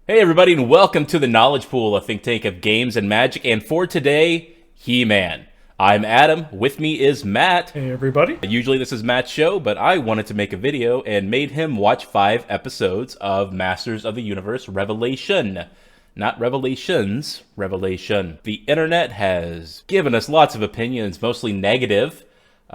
Hey everybody, and welcome to the Knowledge Pool, a think tank of games and magic. And for today, He-Man. I'm Adam. With me is Matt. Hey everybody. Usually this is Matt's show, but I wanted to make a video and made him watch 5 episodes of Masters of the Universe Revelation. Not Revelations, Revelation. The internet has given us lots of opinions, mostly negative.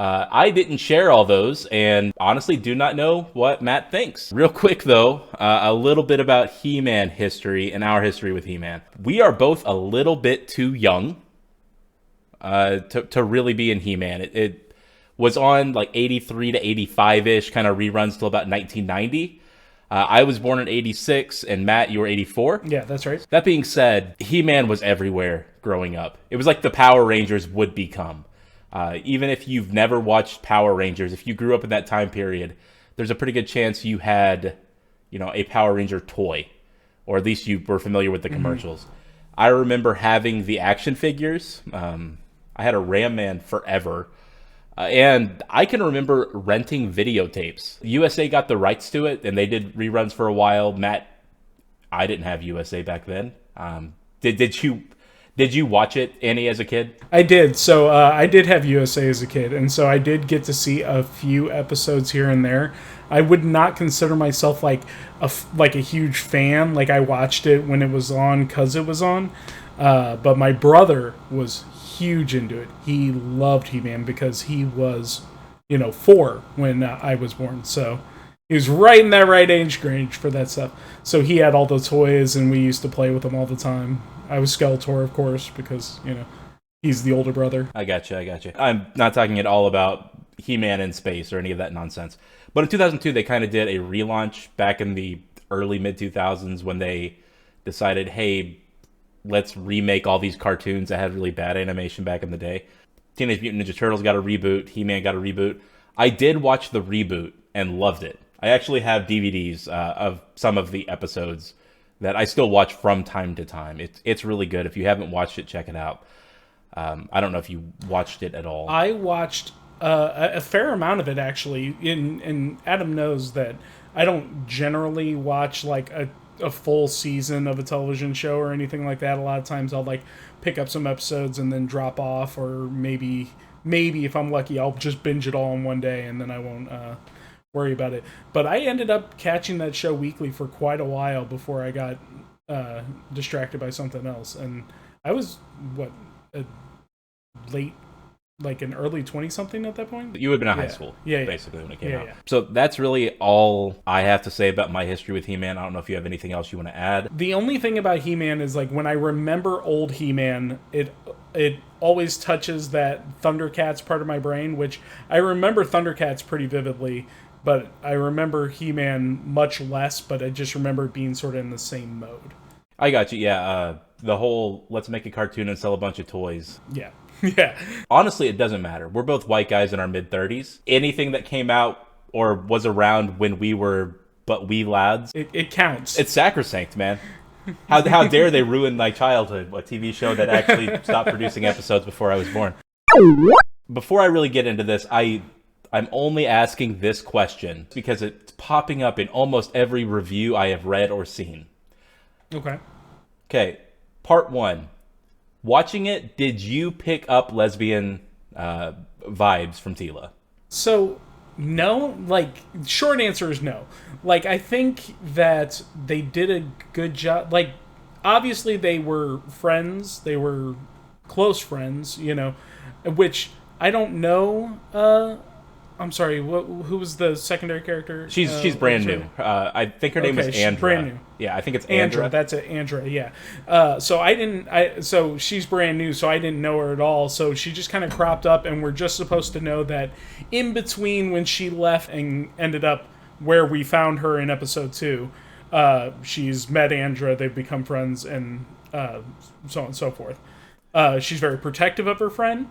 I didn't share all those, and honestly do not know what Matt thinks. Real quick though, a little bit about He-Man history and our history with He-Man. We are both a little bit too young to really be in He-Man. It was on like 83 to 85-ish, kind of reruns till about 1990. I was born in 86, and Matt, you were 84? Yeah, that's right. That being said, He-Man was everywhere growing up. It was like the Power Rangers would become. Even if you've never watched Power Rangers, if you grew up in that time period, there's a pretty good chance you had, a Power Ranger toy, or at least you were familiar with the commercials. I remember having the action figures. I had a Ram Man forever. And I can remember renting videotapes. USA got the rights to it, and they did reruns for a while. Matt, I didn't have USA back then. Did you watch it, Annie, as a kid? I did. So I did have USA as a kid, and so I did get to see a few episodes here and there. I would not consider myself like a huge fan. Like I watched it when it was on because it was on. But my brother was huge into it. He loved He-Man because he was, 4 when I was born. So he was right in that right age range for that stuff. So he had all the toys, and we used to play with them all the time. I was Skeletor, of course, because, he's the older brother. I got you. I'm not talking at all about He-Man in space or any of that nonsense. But in 2002, they kind of did a relaunch back in the early mid-2000s when they decided, hey, let's remake all these cartoons that had really bad animation back in the day. Teenage Mutant Ninja Turtles got a reboot. He-Man got a reboot. I did watch the reboot and loved it. I actually have DVDs of some of the episodes that I still watch from time to time. It's really good. If you haven't watched it, check it out. I don't know if you watched it at all. I watched a fair amount of it, actually. And Adam knows that I don't generally watch, like, a full season of a television show or anything like that. A lot of times I'll, like, pick up some episodes and then drop off, or maybe if I'm lucky, I'll just binge it all in one day, and then I won't worry about it. But I ended up catching that show weekly for quite a while before I got distracted by something else. And I was, a late, like an early 20-something at that point? You would have been in high school, Yeah. basically, when it came out. Yeah. So that's really all I have to say about my history with He-Man. I don't know if you have anything else you want to add. The only thing about He-Man is, like, when I remember old He-Man, it always touches that Thundercats part of my brain, which I remember Thundercats pretty vividly, but I remember He-Man much less, but I just remember being sort of in the same mode. I got you, yeah. The whole let's make a cartoon and sell a bunch of toys. Yeah. Yeah. Honestly, it doesn't matter. We're both white guys in our mid-30s. Anything that came out or was around when we were but wee lads, It counts. it's sacrosanct, man. How dare they ruin my childhood, a TV show that actually stopped producing episodes before I was born. Before I really get into this, I'm only asking this question because it's popping up in almost every review I have read or seen. Okay. Okay, part 1. Watching it, did you pick up lesbian vibes from Teela? So, no, like, short answer is no. Like, I think that they did a good job. Like, obviously they were friends. They were close friends, which I don't know. I'm sorry, who was the secondary character? She's brand new. I think her name is she's Andra. brand new. Yeah, I think it's Andra. That's it, Andra. Yeah. So she's brand new, so I didn't know her at all. So she just kind of cropped up, and we're just supposed to know that in between when she left and ended up where we found her in episode 2, she's met Andra. They've become friends, and so on and so forth. She's very protective of her friend.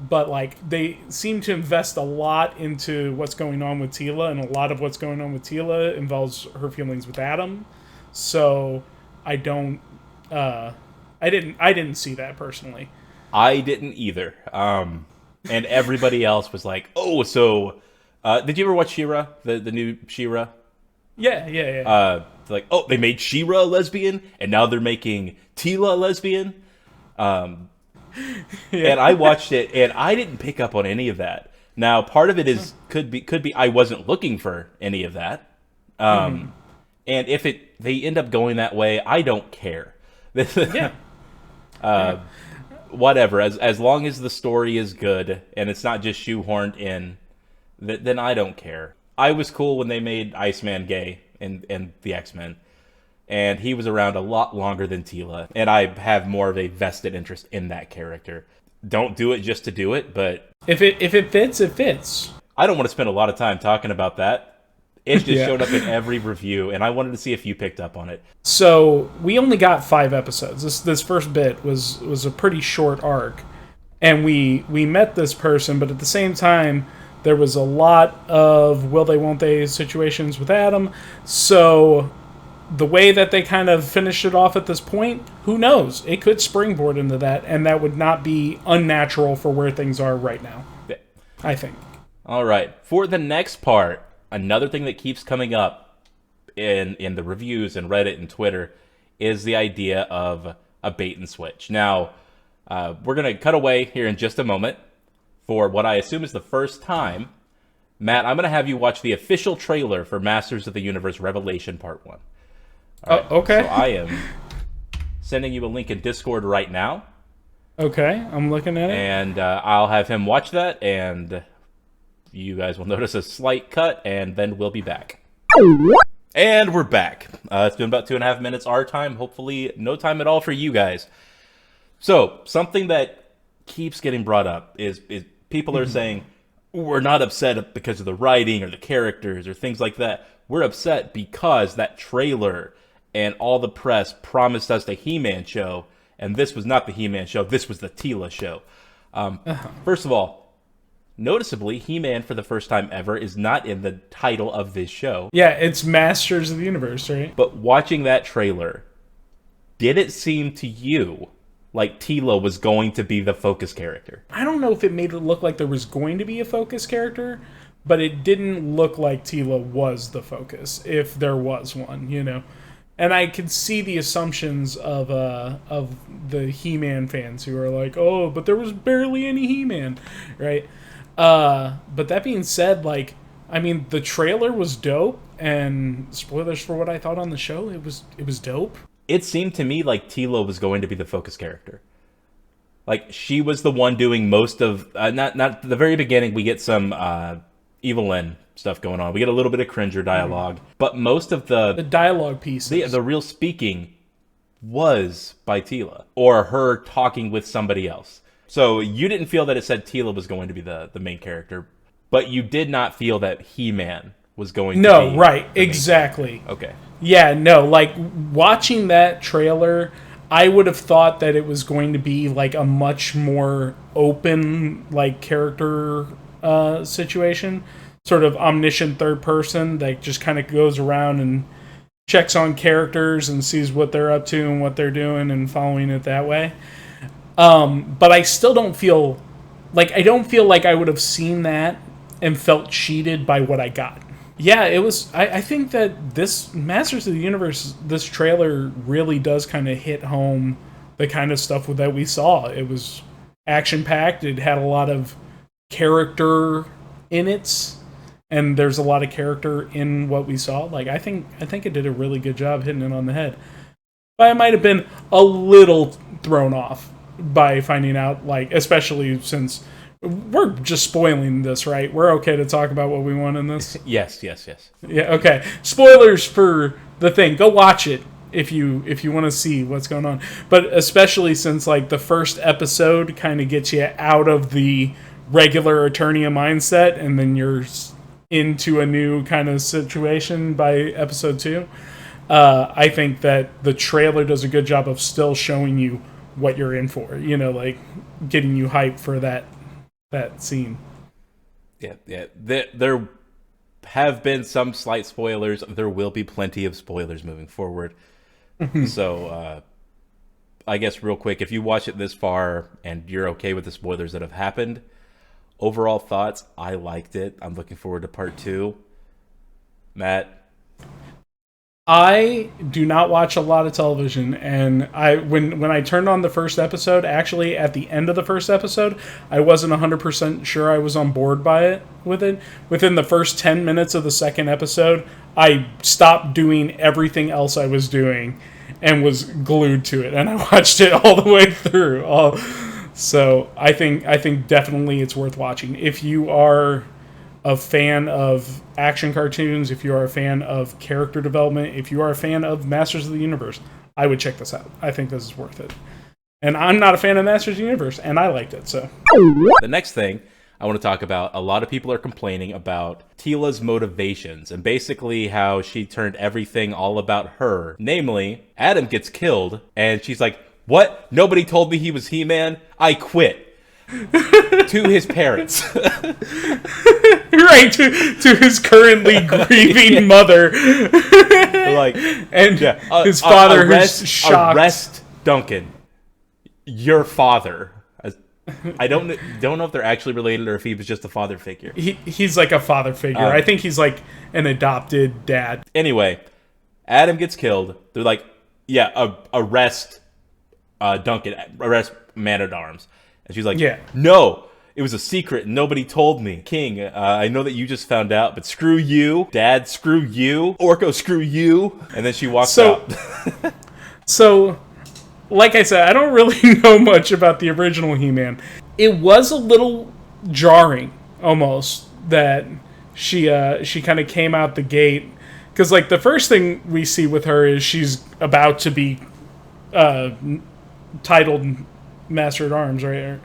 But, like, they seem to invest a lot into what's going on with Teela, and a lot of what's going on with Teela involves her feelings with Adam. So I don't, I didn't see that personally. I didn't either. And everybody else was like, "Oh, so did you ever watch She-Ra, the new She-Ra?" Yeah. It's like, oh, they made She-Ra a lesbian, and now they're making Teela a lesbian. And I watched it, and I didn't pick up on any of that. Now, part of it is could be I wasn't looking for any of that. And if they end up going that way, I don't care. Yeah. Whatever, as long as the story is good and it's not just shoehorned in, then I don't care. I was cool when they made Iceman gay in the X-Men, and he was around a lot longer than Teela, and I have more of a vested interest in that character. Don't do it just to do it, but if it fits, it fits. I don't want to spend a lot of time talking about that. It just showed up in every review, and I wanted to see if you picked up on it. So we only got 5 episodes. This first bit was a pretty short arc, and we met this person, but at the same time, there was a lot of will they, won't they situations with Adam. So the way that they kind of finished it off at this point, who knows? It could springboard into that, and that would not be unnatural for where things are right now, I think. All right. For the next part, another thing that keeps coming up in the reviews and Reddit and Twitter is the idea of a bait and switch. Now, we're going to cut away here in just a moment for what I assume is the first time. Matt, I'm going to have you watch the official trailer for Masters of the Universe Revelation Part 1. Right, okay. So I am sending you a link in Discord right now. Okay, I'm looking at it. And I'll have him watch that, and you guys will notice a slight cut, and then we'll be back. And we're back. It's been about 2.5 minutes our time. Hopefully no time at all for you guys. So, something that keeps getting brought up is people are saying, we're not upset because of the writing or the characters or things like that. We're upset because that trailer and all the press promised us the He-Man show, and this was not the He-Man show. This was the Teela show. First of all, noticeably, He-Man, for the first time ever, is not in the title of this show. Yeah, it's Masters of the Universe, right? But watching that trailer, did it seem to you like Teela was going to be the focus character? I don't know if it made it look like there was going to be a focus character, but it didn't look like Teela was the focus, if there was one, you know? And I could see the assumptions of the He-Man fans who are like, oh, but there was barely any He-Man, right? But that being said, like, I mean, the trailer was dope, and spoilers for what I thought on the show, it was dope. It seemed to me like Teela was going to be the focus character. Like, she was the one doing most of, not the very beginning, we get some Evelyn stuff going on. We get a little bit of Cringer dialogue, but most of the dialogue pieces, the real speaking was by Teela, or her talking with somebody else. So you didn't feel that it said Teela was going to be the main character, but you did not feel that He-Man was going to be... No, right, exactly. Okay. Yeah, no, like, watching that trailer, I would have thought that it was going to be, like, a much more open, like, character situation. Sort of omniscient third person that just kind of goes around and checks on characters and sees what they're up to and what they're doing and following it that way. But I still don't feel... Like, I don't feel like I would have seen that and felt cheated by what I got. Yeah, it was... I think that this Masters of the Universe, this trailer really does kind of hit home the kind of stuff that we saw. It was action-packed. It had a lot of character in it, and there's a lot of character in what we saw. Like, I think it did a really good job hitting it on the head. But I might have been a little thrown off by finding out, like, especially since... We're just spoiling this, right? We're okay to talk about what we want in this? Yes. Yeah, okay. Spoilers for the thing. Go watch it if you want to see what's going on. But especially since, like, the first episode kind of gets you out of the regular Eternia mindset, and then you're into a new kind of situation by episode 2. I think that the trailer does a good job of still showing you what you're in for. You know, like, getting you hyped for that scene. Yeah. There have been some slight spoilers. There will be plenty of spoilers moving forward. So, I guess real quick, if you watch it this far and you're okay with the spoilers that have happened, overall thoughts, I liked it. I'm looking forward to part 2. Matt? I do not watch a lot of television, and when I turned on the first episode, actually at the end of the first episode, I wasn't 100% sure I was on board with it. Within the first 10 minutes of the second episode, I stopped doing everything else I was doing and was glued to it, and I watched it all the way through. So I think definitely it's worth watching if you are a fan of action cartoons, if you are a fan of character development, if you are a fan of Masters of the Universe. I would check this out. I think this is worth it. And I'm not a fan of Masters of the Universe, and I liked it, so. The next thing I want to talk about, a lot of people are complaining about Teela's motivations and basically how she turned everything all about her. Namely, Adam gets killed, and she's like, what? Nobody told me he was He-Man? I quit. To his parents. Right, to his currently grieving mother. Like, and his father who's shocked. Arrest Duncan. Your father. I don't know if they're actually related or if he was just a father figure. He's like a father figure. I think he's like an adopted dad. Anyway, Adam gets killed. They're like, yeah, arrest Duncan. Arrest Man-at-Arms. And she's like, yeah. No, it was a secret. Nobody told me. King, I know that you just found out, but screw you. Dad, screw you. Orko, screw you. And then she walks out. So, like I said, I don't really know much about the original He-Man. It was a little jarring, almost, that she kind of came out the gate. Because, like, the first thing we see with her is she's about to be titled Master-at-Arms, right? Or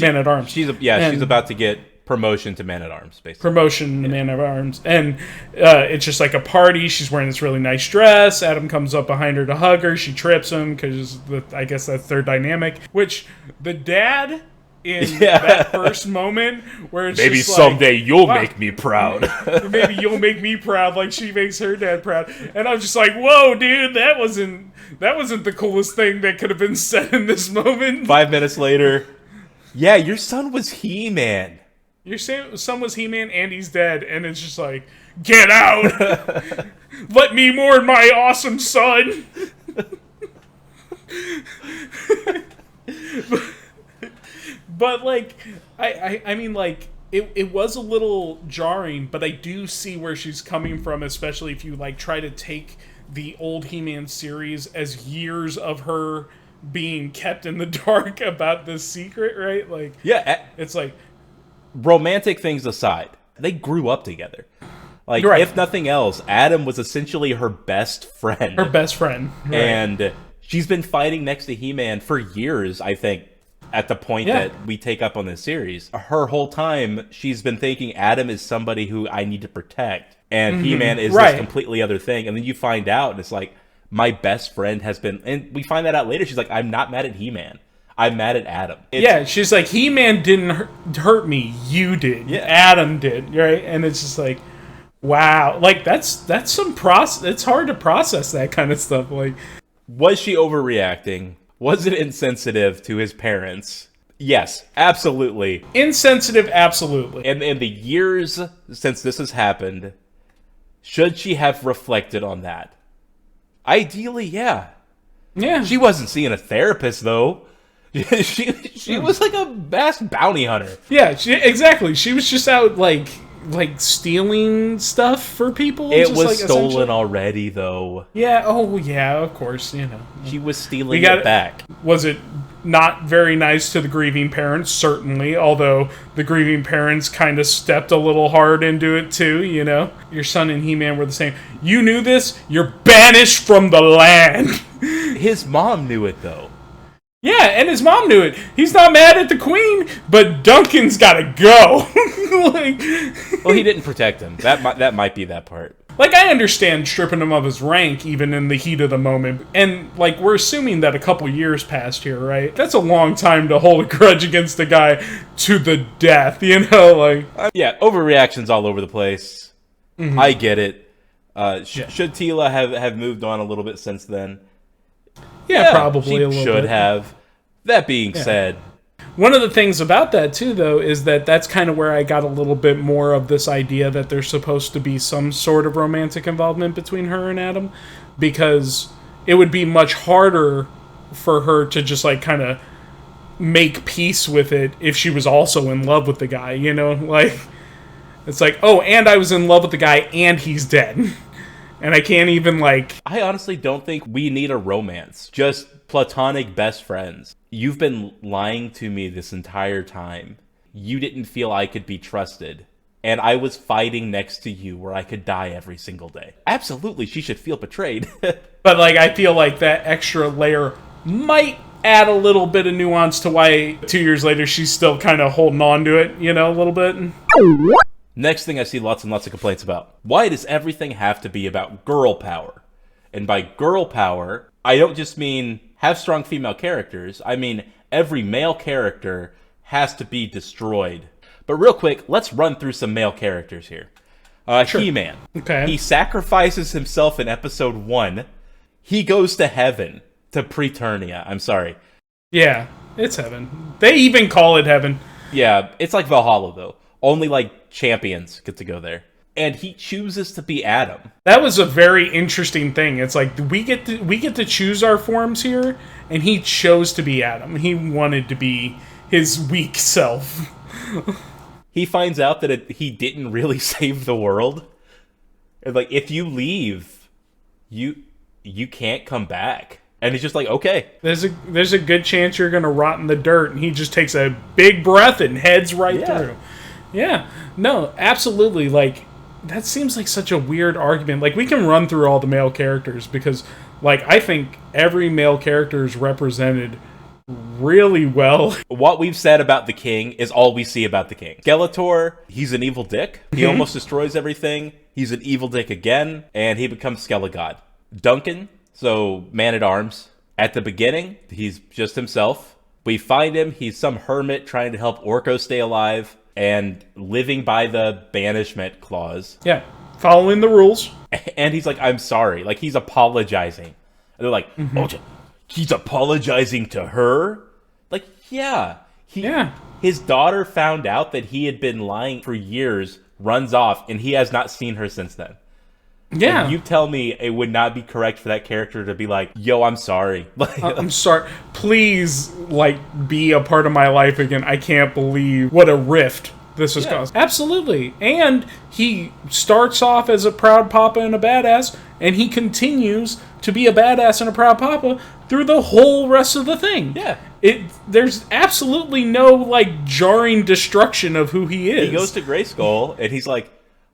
Man-at-Arms. She's about to get promotion to Man-at-Arms, basically. Promotion to Man-at-Arms. And it's just like a party. She's wearing this really nice dress. Adam comes up behind her to hug her. She trips him because I guess that's their dynamic. Which, the dad, in that first moment, where it's maybe just someday you'll make me proud. Maybe you'll make me proud like she makes her dad proud. And I'm just like, whoa, dude, that wasn't the coolest thing that could have been said in this moment. 5 minutes later, yeah, your son was He-Man. Your son was He-Man and he's dead. And it's just like, get out! Let me mourn my awesome son! But like, I mean, like, it was a little jarring, but I do see where she's coming from, especially if you like try to take the old He-Man series as years of her being kept in the dark about this secret, right? Like, yeah, it's like, romantic things aside, they grew up together. Like, right. If nothing else, Adam was essentially her best friend. Her best friend. Right. And she's been fighting next to He-Man for years, I think, at the point that we take up on this series. Her whole time, she's been thinking Adam is somebody who I need to protect. And He-Man is this completely other thing. And then you find out, and it's like, my best friend has been... And we find that out later. She's like, I'm not mad at He-Man. I'm mad at Adam. She's like, He-Man didn't hurt me. You did. Yeah. Adam did, right? And it's just like, wow. Like, that's some process. It's hard to process that kind of stuff. Like, was she overreacting? Was it insensitive to his parents? Yes, absolutely. Insensitive, absolutely. And in the years since this has happened, should she have reflected on that? Ideally, yeah. Yeah. She wasn't seeing a therapist, though. she was like a vast bounty hunter. Yeah, exactly. She was just out, like stealing stuff for people. It just, was stolen already, though. Yeah, oh, yeah, of course, you know. She was stealing it back. Was it not very nice to the grieving parents? Certainly, although the grieving parents kind of stepped a little hard into it, too, you know? Your son and He-Man were the same. You knew this? You're banished from the land! His mom knew it, though. Yeah, and his mom knew it. He's not mad at the queen, but Duncan's gotta go. Well, he didn't protect him. That might be that part. Like, I understand stripping him of his rank even in the heat of the moment. And, like, we're assuming that a couple years passed here, right? That's a long time to hold a grudge against a guy to the death, you know? Like, yeah, overreactions all over the place. Mm-hmm. I get it. Should Teela have moved on a little bit since then? Yeah, probably she a little bit. should have. That being said... One of the things about that, too, though, is that that's kind of where I got a little bit more of this idea that there's supposed to be some sort of romantic involvement between her and Adam, because it would be much harder for her to just, like, kind of make peace with it if she was also in love with the guy, you know? Like, it's like, oh, and I was in love with the guy, and he's dead. And I can't even, like... I honestly don't think we need a romance. Just platonic best friends. You've been lying to me this entire time. You didn't feel I could be trusted. And I was fighting next to you where I could die every single day. Absolutely, she should feel betrayed. But, like, I feel like that extra layer might add a little bit of nuance to why 2 years later she's still kind of holding on to it, you know, a little bit. Next thing I see lots and lots of complaints about. Why does everything have to be about girl power? And by girl power, I don't just mean have strong female characters. I mean every male character has to be destroyed. But real quick, let's run through some male characters here. Sure. He-Man. Okay. He sacrifices himself in episode 1. He goes to heaven. To Preternia. I'm sorry. Yeah, it's heaven. They even call it heaven. Yeah, it's like Valhalla, though. Only, like, champions get to go there. And he chooses to be Adam. That was a very interesting thing. It's like, we get to choose our forms here, and he chose to be Adam. He wanted to be his weak self. He finds out that he didn't really save the world. And, like, if you leave, you can't come back. And he's just like, okay. There's a good chance you're gonna rot in the dirt, and he just takes a big breath and heads right through. Yeah, no, absolutely. Like, that seems like such a weird argument. Like, we can run through all the male characters because, like, I think every male character is represented really well. What we've said about the king is all we see about the king. Skeletor, he's an evil dick. He almost destroys everything. He's an evil dick again, and he becomes Skelegod. Duncan, so Man-at-Arms, at the beginning, he's just himself. We find him, he's some hermit trying to help Orko stay alive and living by the banishment clause. Yeah, following the rules. And he's like, I'm sorry. Like, he's apologizing. And they're like, oh, he's apologizing to her? Like, yeah. His daughter found out that he had been lying for years, runs off, and he has not seen her since then. Yeah. And you tell me it would not be correct for that character to be like, yo, I'm sorry. I'm sorry. Please, like, be a part of my life again. I can't believe what a rift this has caused. Absolutely. And he starts off as a proud papa and a badass, and he continues to be a badass and a proud papa through the whole rest of the thing. Yeah. There's absolutely no, like, jarring destruction of who he is. He goes to Grayskull, and he's like,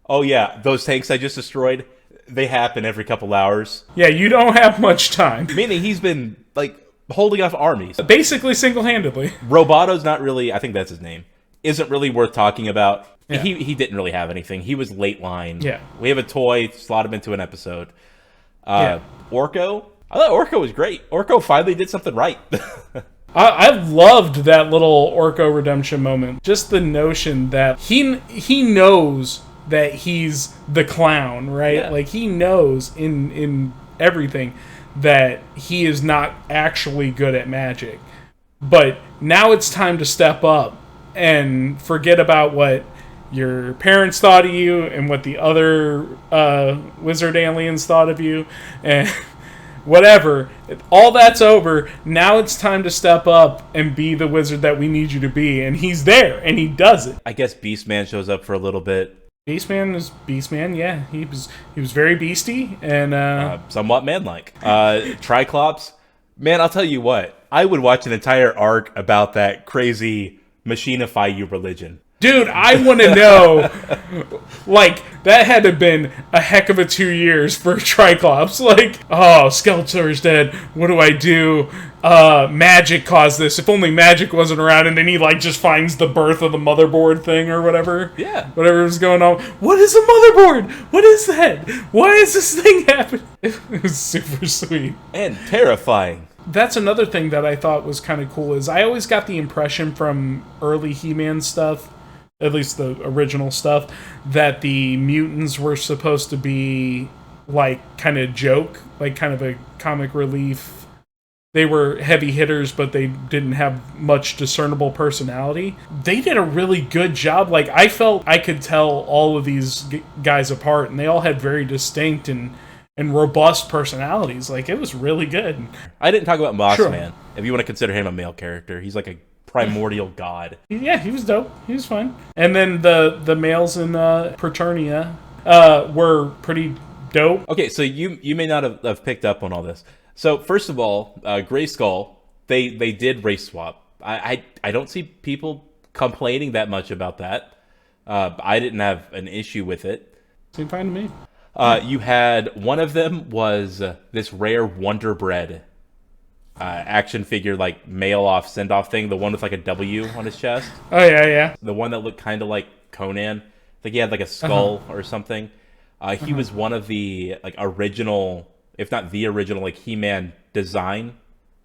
oh yeah, those tanks I just destroyed, they happen every couple hours. Yeah, you don't have much time. Meaning he's been, like, holding off armies. Basically single-handedly. Roboto's not really, I think that's his name, isn't really worth talking about. Yeah. He didn't really have anything. He was late line. Yeah. We have a toy, slot him into an episode. Orko, I thought Orko was great. Orko finally did something right. I loved that little Orko redemption moment. Just the notion that he knows that he's the clown, right? Yeah. Like, he knows in everything that he is not actually good at magic. But now it's time to step up and forget about what your parents thought of you and what the other wizard aliens thought of you and whatever. All that's over. Now it's time to step up and be the wizard that we need you to be. And he's there, and he does it. I guess Beastman shows up for a little bit. Beastman is Beastman, yeah. He was very beasty and Somewhat manlike. Triclops, man, I'll tell you what. I would watch an entire arc about that crazy machinify you religion. dude, I want to know, like, that had to have been a heck of a 2 years for Triclops. Like, oh, Skeletor is dead. What do I do? Magic caused this. If only magic wasn't around. And then he, like, just finds the birth of the motherboard thing or whatever. Yeah. Whatever was going on. What is a motherboard? What is that? Why is this thing happening? It was super sweet. And terrifying. That's another thing that I thought was kind of cool, is I always got the impression from early He-Man stuff, at least the original stuff, that the mutants were supposed to be, like, kind of joke, like, kind of a comic relief they were heavy hitters, but they didn't have much discernible personality. They did a really good job. Like, I felt I could tell all of these guys apart, and they all had very distinct and robust personalities. Like, it was really good. I didn't talk about Moss Sure. Man, if you want to consider him a male character. He's like a primordial god. Yeah, he was dope. He was fun. And then the males in Preternia were pretty dope. Okay, so you may not have picked up on all this. So first of all, Grayskull, they did race swap. I don't see people complaining that much about that. I didn't have an issue with it. Seemed fine to me. You had one of them was this rare Wonder Bread action figure, like mail off send off thing. The one with like a W on his chest. Oh yeah. The one that looked kind of like Conan. I think he had like a skull or something. He was one of the like original, if not the original, like He-Man design,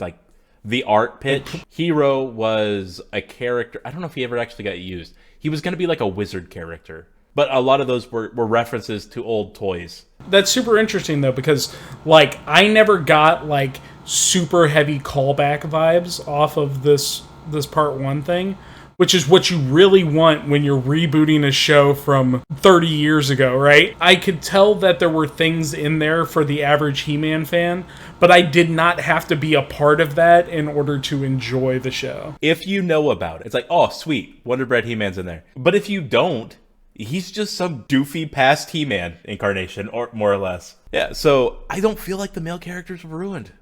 like the art pitch. Hero was a character. I don't know if he ever actually got used. He was going to be like a wizard character, but a lot of those were references to old toys. That's super interesting though, because like I never got like super heavy callback vibes off of this part one thing, which is what you really want when you're rebooting a show from 30 years ago, right? I could tell that there were things in there for the average He-Man fan, but I did not have to be a part of that in order to enjoy the show. If you know about it, it's like, oh, sweet, Wonder Bread He-Man's in there. But if you don't, he's just some doofy past He-Man incarnation, or more or less. Yeah, so I don't feel like the male characters were ruined.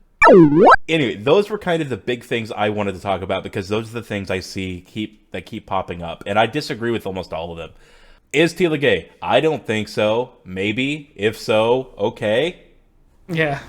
Anyway, those were kind of the big things I wanted to talk about, because those are the things I see keep popping up, and I disagree with almost all of them. Is Teela gay? I don't think so. Maybe. If so, okay. Yeah.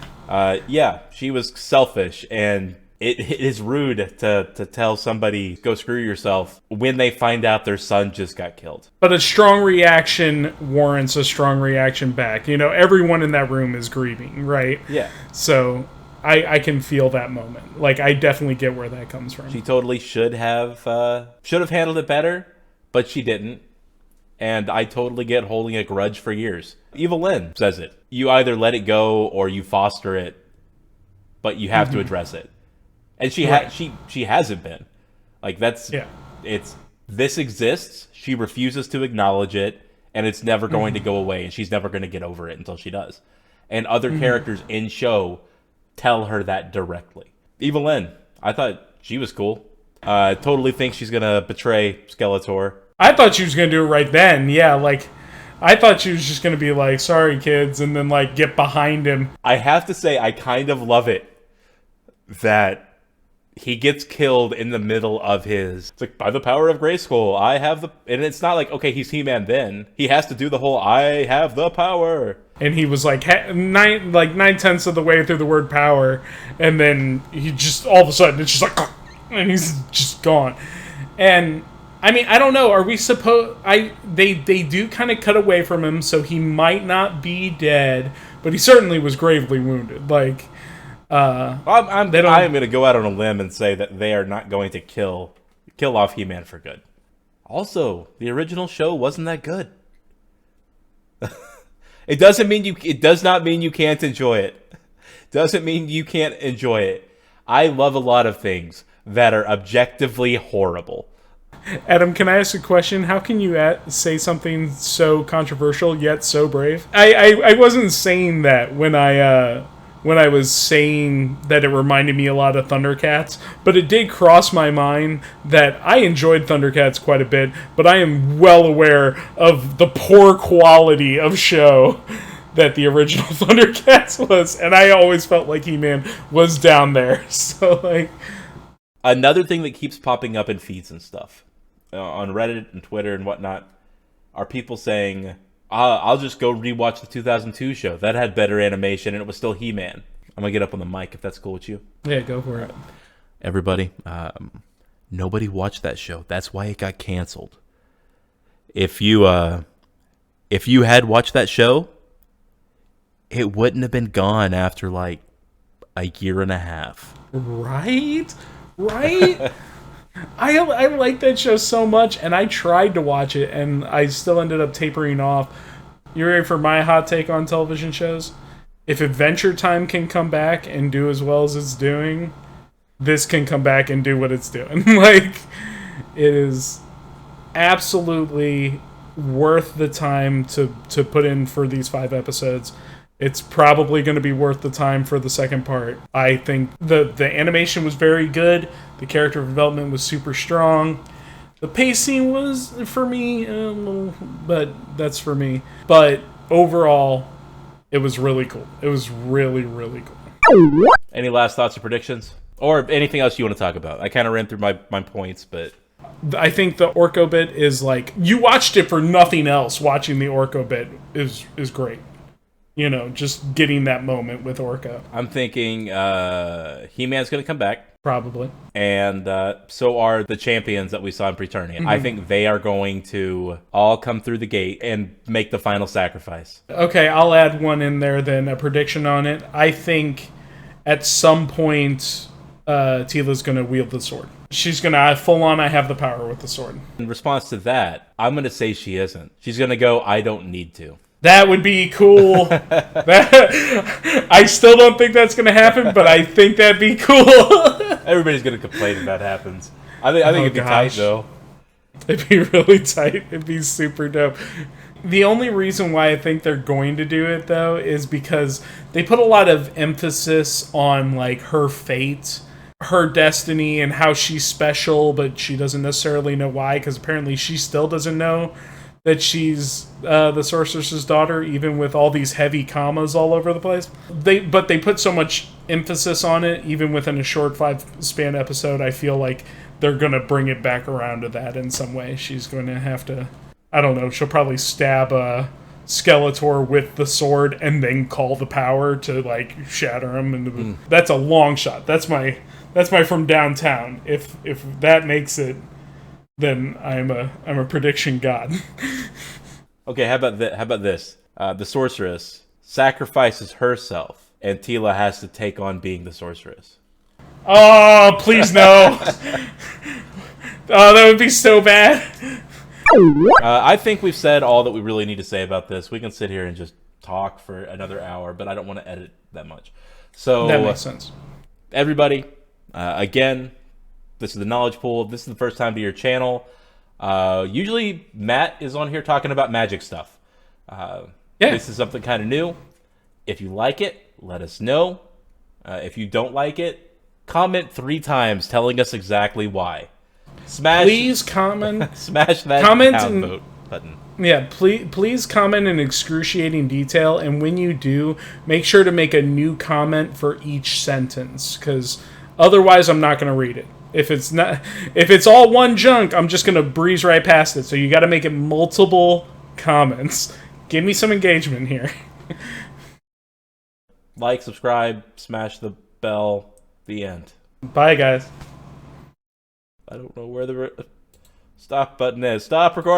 Yeah, she was selfish, and it is rude to tell somebody, go screw yourself, when they find out their son just got killed. But a strong reaction warrants a strong reaction back. You know, everyone in that room is grieving, right? Yeah. So I can feel that moment. Like, I definitely get where that comes from. She totally should have handled it better, but she didn't. And I totally get holding a grudge for years. Evil Lynn says it. You either let it go or you foster it, but you have to address it. And she hasn't been. Like, that's... Yeah. This exists, she refuses to acknowledge it, and it's never going to go away, and she's never going to get over it until she does. And other characters in show tell her that directly. Evil Lynn, I thought she was cool. Totally think she's going to betray Skeletor. I thought she was going to do it right then. Yeah, like, I thought she was just going to be like, sorry, kids, and then, like, get behind him. I have to say, I kind of love it that he gets killed in the middle of his... It's like, by the power of Grayskull, I have the... And it's not like, okay, he's He-Man then. He has to do the whole, I have the power. And he was like nine-tenths of the way through the word power, and then he just, all of a sudden, it's just like, and he's just gone. And... I mean, I don't know. Are we supposed... They do kind of cut away from him, so he might not be dead, but he certainly was gravely wounded. Like, I'm going to go out on a limb and say that they are not going to kill off He-Man for good. Also, the original show wasn't that good. It does not mean you can't enjoy it. Doesn't mean you can't enjoy it. I love a lot of things that are objectively horrible. Adam, can I ask a question? How can you say something so controversial yet so brave? I wasn't saying that when I was saying that it reminded me a lot of Thundercats, but it did cross my mind that I enjoyed Thundercats quite a bit, but I am well aware of the poor quality of show that the original Thundercats was, and I always felt like He-Man was down there. So, like... Another thing that keeps popping up in feeds and stuff, on Reddit and Twitter and whatnot, are people saying, I'll just go rewatch the 2002 show. That had better animation and it was still He-Man. I'm going to get up on the mic if that's cool with you. Yeah, go for it. Everybody, nobody watched that show. That's why it got canceled. If you had watched that show, it wouldn't have been gone after like a year and a half. Right? I like that show so much, and I tried to watch it, and I still ended up tapering off. You ready for my hot take on television shows? If Adventure Time can come back and do as well as it's doing, this can come back and do what it's doing. Like, it is absolutely worth the time to put in for these 5 episodes. It's probably going to be worth the time for the second part. I think the animation was very good. The character development was super strong. The pacing was, for me, a little, but that's for me. But overall, it was really cool. It was really, really cool. Any last thoughts or predictions? Or anything else you want to talk about? I kind of ran through my points, but... I think the Orko bit is like... You watched it for nothing else. Watching the Orko bit is great. You know, just getting that moment with Orko. I'm thinking He-Man's going to come back. Probably. And so are the champions that we saw in Preternian. I think they are going to all come through the gate and make the final sacrifice. Okay, I'll add one in there then, a prediction on it. I think at some point Teela's going to wield the sword. She's going to full on, I have the power with the sword. In response to that, I'm going to say she isn't. She's going to go, I don't need to. That would be cool. I still don't think that's going to happen, but I think that'd be cool. Everybody's going to complain if that happens. I think it'd be tight, though. It'd be really tight. It'd be super dope. The only reason why I think they're going to do it, though, is because they put a lot of emphasis on, like, her fate, her destiny, and how she's special, but she doesn't necessarily know why, because apparently she still doesn't know that she's the sorceress's daughter, even with all these heavy commas all over the place. But they put so much emphasis on it, even within a short 5-span episode. I feel like they're going to bring it back around to that in some way. She's going to have to, I don't know, she'll probably stab Skeletor with the sword and then call the power to, like, shatter him. That's a long shot. That's my from downtown. If that makes it, then I'm a prediction god. Okay, how about this? The sorceress sacrifices herself, and Teela has to take on being the sorceress. Oh, please no! Oh, that would be so bad. I think we've said all that we really need to say about this. We can sit here and just talk for another hour, but I don't want to edit that much. So that makes sense. Everybody, again, this is the Knowledge Pool. If this is the first time to your channel, usually Matt is on here talking about magic stuff. This is something kind of new. If you like it, let us know. If you don't like it, comment 3 times telling us exactly why. Please comment. Smash that vote button. Yeah, please comment in excruciating detail, and when you do, make sure to make a new comment for each sentence, because otherwise I'm not going to read it. If it's all one junk, I'm just going to breeze right past it. So you got to make it multiple comments. Give me some engagement here. Like, subscribe, smash the bell. The end. Bye, guys. I don't know where the stop button is. Stop recording.